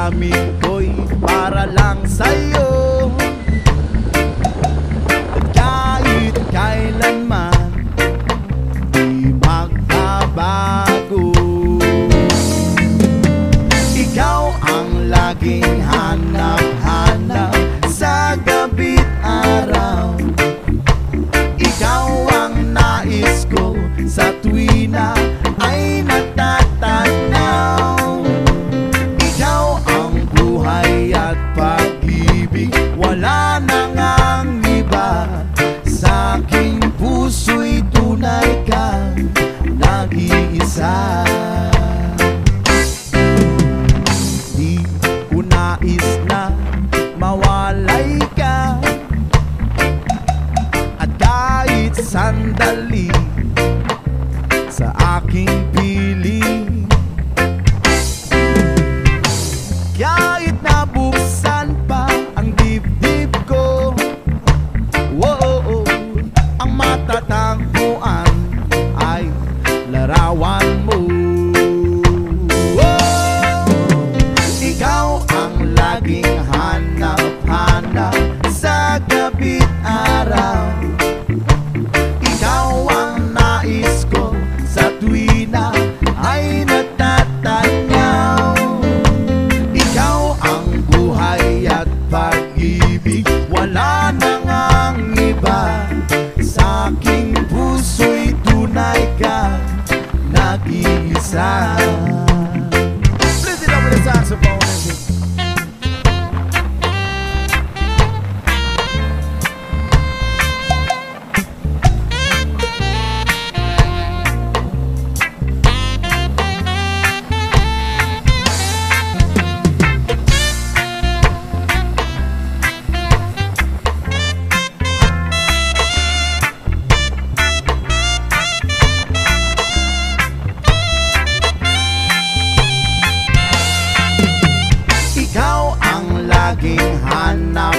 damdamin ko'y para lang sa'yo. At kahit kailanman di magbabago, ikaw ang laging hanap-hanap sa gabi't araw. Ikaw ang nais ko sa tuwina ay natatanaw. Ikaw ang buhay at pag-ibig, wala nang ang iba. Sa aking puso'y tunay kang nag-iisa. Di ko nais na mawalay ka, at kahit sandali sa aking piling. Kahit nabuksan pa ang dibdib ko, oh, ang matatagpuan ay larawan mo. Ikaw ang laging hanap-hanap sa gabi't araw. Ikaw ang nais ko sa tuwina ay natatanaw. Ikaw ang buhay at pag-ibig, wala nang ang iba. Sa aking puso'y tunay kang nag-iisa. Please it up with the saxophone. Ikaw ang laging hanap